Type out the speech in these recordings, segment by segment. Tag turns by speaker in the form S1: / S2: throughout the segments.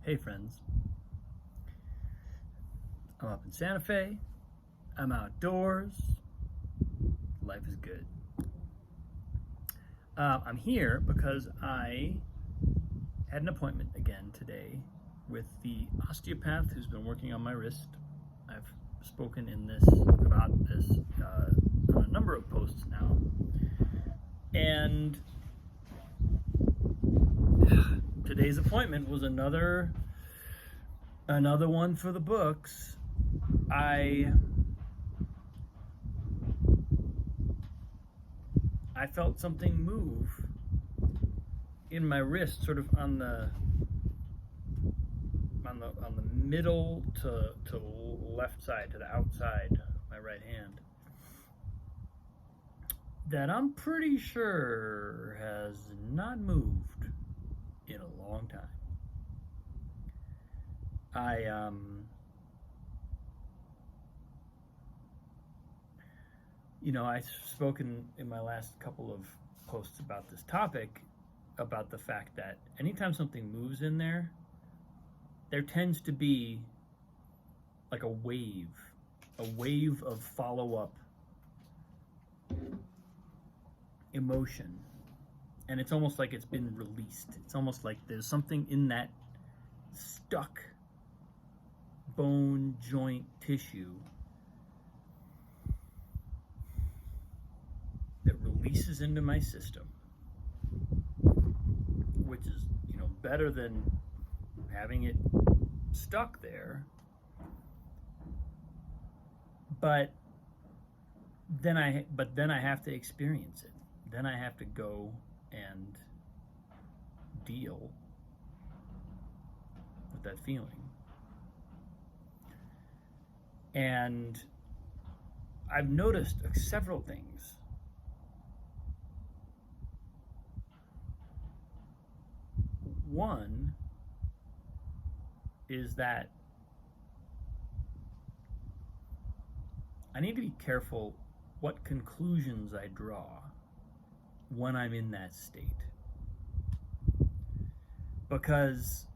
S1: Hey friends, I'm up in Santa Fe, I'm outdoors, life is good. I'm here because I had an appointment again today with the osteopath who's been working on my wrist. I've spoken about this on a number of posts now. And today's appointment was another one for the books. I felt something move in my wrist, sort of on the middle to left side, to the outside of my right hand, that I'm pretty sure has not moved in a long time. I've spoken in my last couple of posts about this topic, about the fact that anytime something moves in there tends to be like a wave of follow-up emotion. And it's almost like it's been released. It's almost like there's something in that stuck bone, joint, tissue that releases into my system, which is, better than having it stuck there. But then I have to experience it. Then I have to go and deal with that feeling. And I've noticed several things. One is that I need to be careful what conclusions I draw when I'm in that state. Because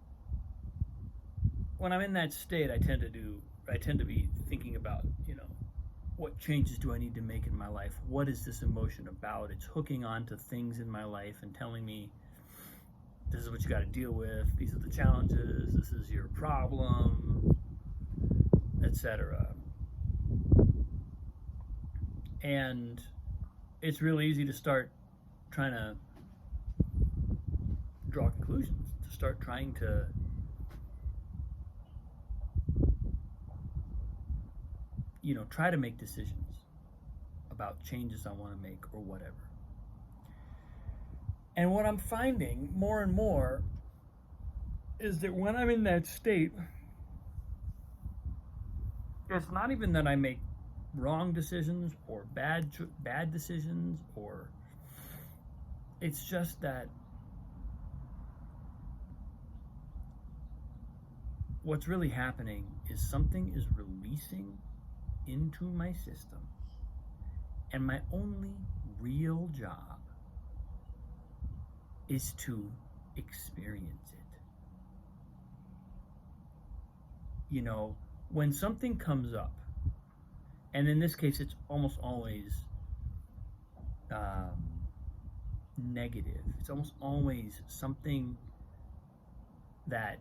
S1: when I'm in that state, I tend to be thinking about, what changes do I need to make in my life? What is this emotion about? It's hooking on to things in my life and telling me, this is what you got to deal with. These are the challenges. This is your problem, etc. And it's really easy to start trying to draw conclusions, to start trying to try to make decisions about changes I want to make or whatever. And what I'm finding more and more is that when I'm in that state, it's not even that I make wrong decisions or bad decisions, or it's just that what's really happening is something is releasing into my system, and my only real job is to experience it. When something comes up, and in this case it's almost always negative, it's almost always something that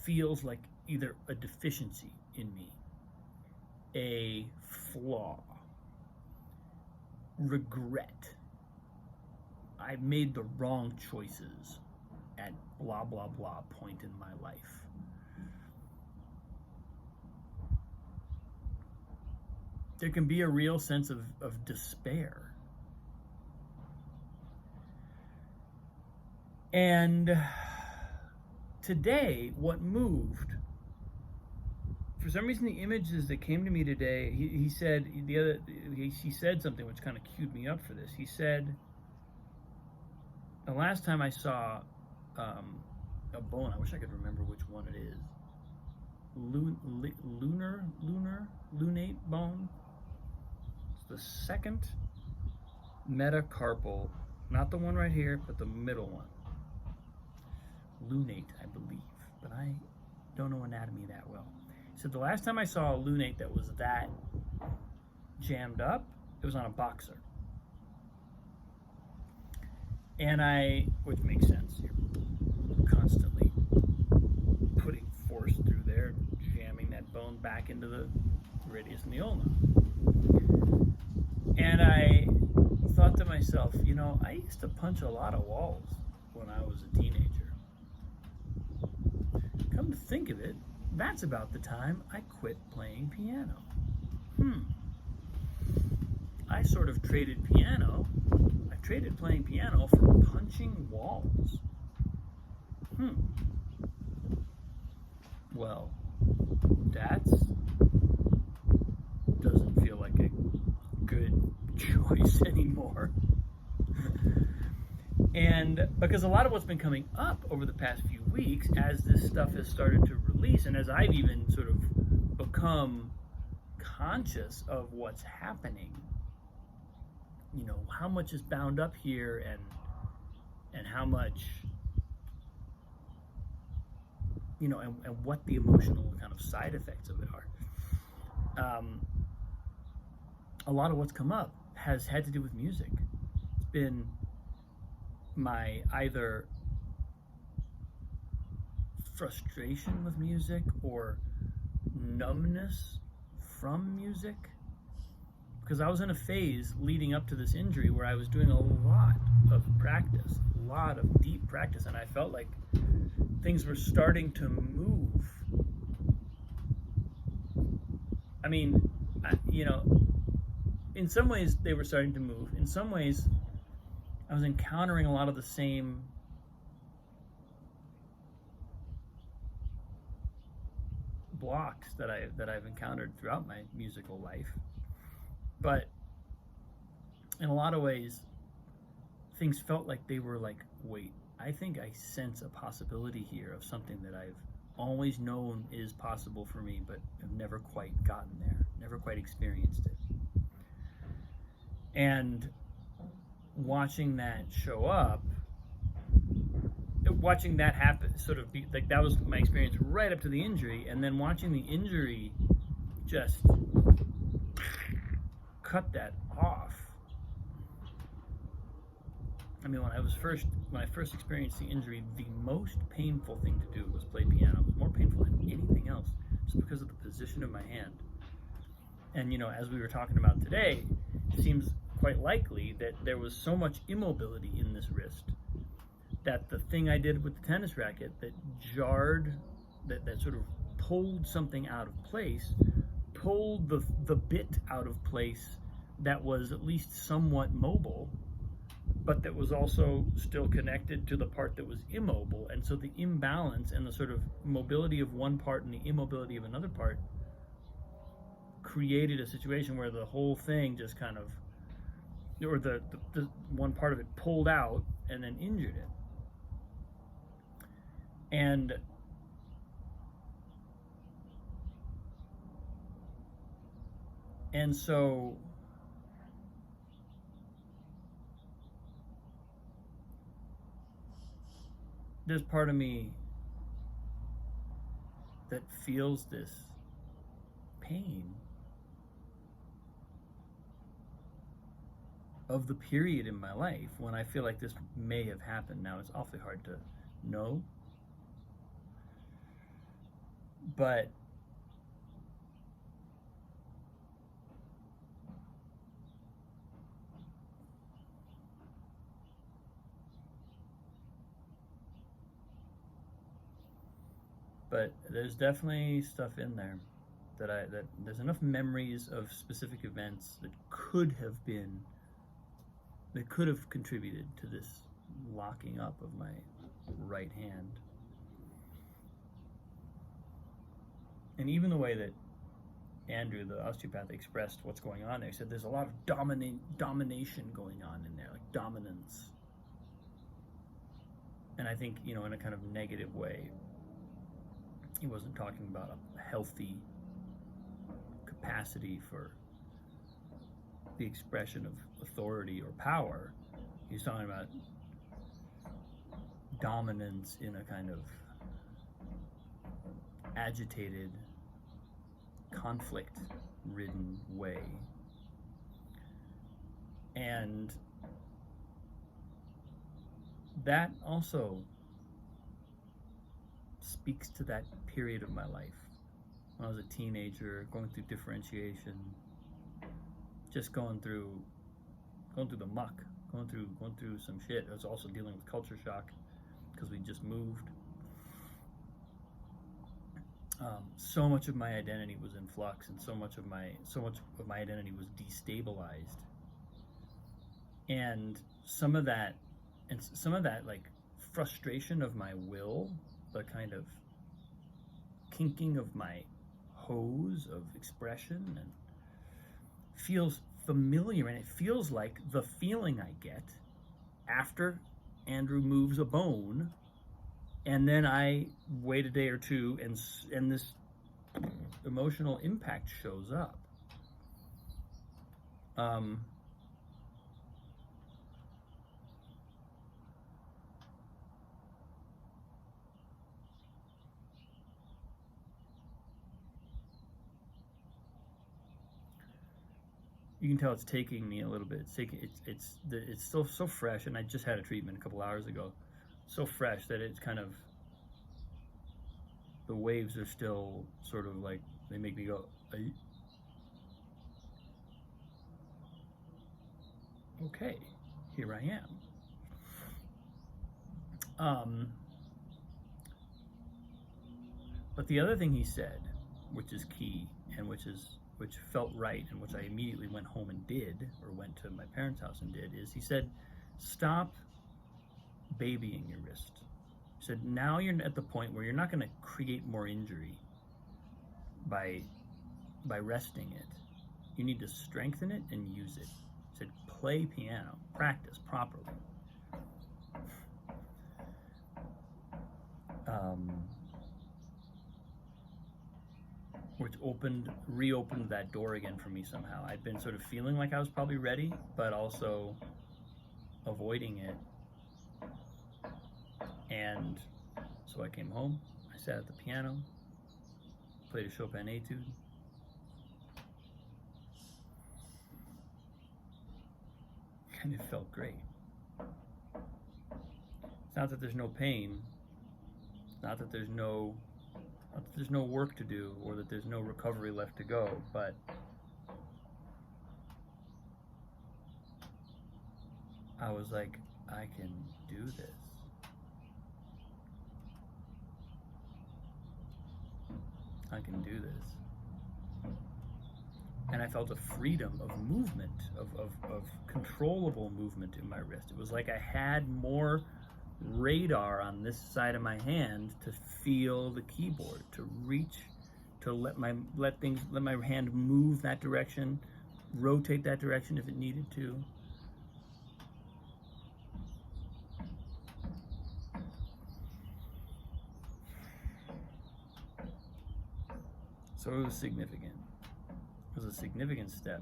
S1: feels like either a deficiency in me, a flaw, regret. I made the wrong choices at blah, blah, blah point in my life. There can be a real sense of despair. And today, what moved, for some reason, the images that came to me today, he said something which kind of cued me up for this. He said, the last time I saw a bone, I wish I could remember which one it is. Lunate bone. It's the second metacarpal, not the one right here, but the middle one. lunate, I believe, but I don't know anatomy that well. He said the last time I saw a lunate that was that jammed up, it was on a boxer. And which makes sense, you're constantly putting force through there, jamming that bone back into the radius and the ulna. And I thought to myself, I used to punch a lot of walls when I was a teenager. Come to think of it, that's about the time I quit playing piano. I sort of traded playing piano for punching walls. Well, that doesn't feel like a good choice anymore. And because a lot of what's been coming up over the past few weeks, as this stuff has started to release, and as I've even sort of become conscious of what's happening, how much is bound up here, and how much, and what the emotional kind of side effects of it are. A lot of what's come up has had to do with music. It's been my either frustration with music or numbness from music, because I was in a phase leading up to this injury where I was doing a lot of practice, a lot of deep practice, and I felt like things were starting to move. I mean, in some ways they were starting to move. In some ways I was encountering a lot of the same blocks that I've encountered throughout my musical life. But in a lot of ways, things felt like they were like, wait, I think I sense a possibility here of something that I've always known is possible for me, but have never quite gotten there, never quite experienced it. And watching that show up, watching that happen, sort of be like, that was my experience right up to the injury, and then watching the injury just cut that off. I mean, when I first experienced the injury, the most painful thing to do was play piano. It was more painful than anything else, just because of the position of my hand. And as we were talking about today, it seems quite likely that there was so much immobility in this wrist that the thing I did with the tennis racket that jarred, that sort of pulled something out of place, pulled the bit out of place that was at least somewhat mobile, but that was also still connected to the part that was immobile. And so the imbalance and the sort of mobility of one part and the immobility of another part created a situation where the whole thing just kind of, or the one part of it pulled out and then injured it. And so there's part of me that feels this pain of the period in my life when I feel like this may have happened. Now, it's awfully hard to know, but there's definitely stuff in there that there's enough memories of specific events that could have contributed to this locking up of my right hand. And even the way that Andrew, the osteopath, expressed what's going on there, he said there's a lot of domination going on in there, like dominance. And I think, in a kind of negative way. He wasn't talking about a healthy capacity for the expression of authority or power. He was talking about dominance in a kind of agitated, conflict-ridden way. And that also speaks to that period of my life when I was a teenager, going through differentiation, just going through the muck, going through some shit. I was also dealing with culture shock because we just moved. So much of my identity was in flux, and so much of my identity was destabilized. And some of that like frustration of my will, the kind of kinking of my hose of expression, and feels familiar, and it feels like the feeling I get after Andrew moves a bone, and then I wait a day or two, and this emotional impact shows up. You can tell it's taking me a little bit. It's still so fresh, and I just had a treatment a couple hours ago. So fresh that it's kind of, the waves are still sort of like, they make me go, okay, here I am. But the other thing he said, which is key, and which felt right, and which I immediately went home and did, or went to my parents' house and did, is he said, stop babying your wrist. He said, now you're at the point where you're not going to create more injury by resting it. You need to strengthen it and use it. He said, play piano, practice properly. Which reopened that door again for me somehow. I'd been sort of feeling like I was probably ready, but also avoiding it. And so I came home, I sat at the piano, played a Chopin etude. And it felt great. It's not that there's no pain, it's not that there's no work to do, or that there's no recovery left to go, but I was like, I can do this. I can do this. And I felt a freedom of movement, of controllable movement in my wrist. It was like I had more radar on this side of my hand to feel the keyboard, to reach, to let my hand move that direction, rotate that direction if it needed to. So it was significant. It was a significant step,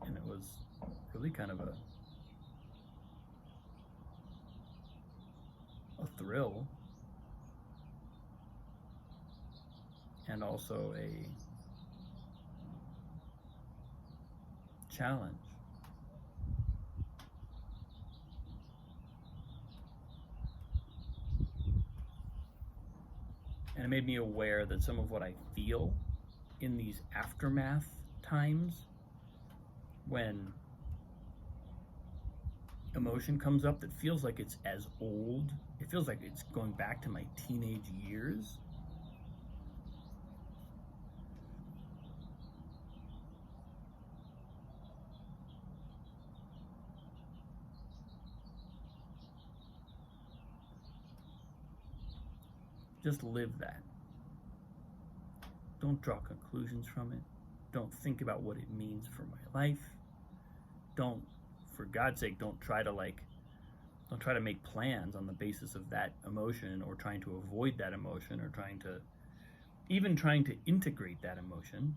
S1: and it was really kind of a thrill, and also a challenge. And it made me aware that some of what I feel in these aftermath times, when emotion comes up that feels like it's as old, it feels like it's going back to my teenage years. Just live that. Don't draw conclusions from it. Don't think about what it means for my life. Don't, for God's sake, don't try to make plans on the basis of that emotion, or trying to avoid that emotion, or trying to integrate that emotion.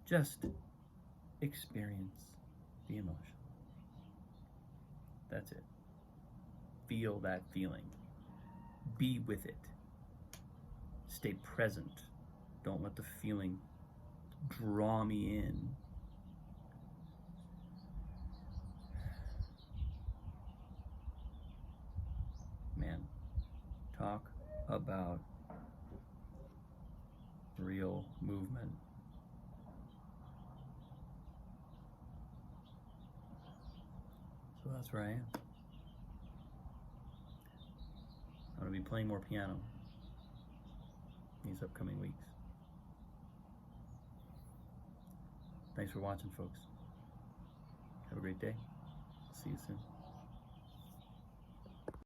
S1: Just experience the emotion. That's it. Feel that feeling. Be with it. Stay present. Don't let the feeling draw me in. Man, talk about real movement. So that's where I am. I'm going to be playing more piano these upcoming weeks. Thanks for watching, folks. Have a great day. See you soon.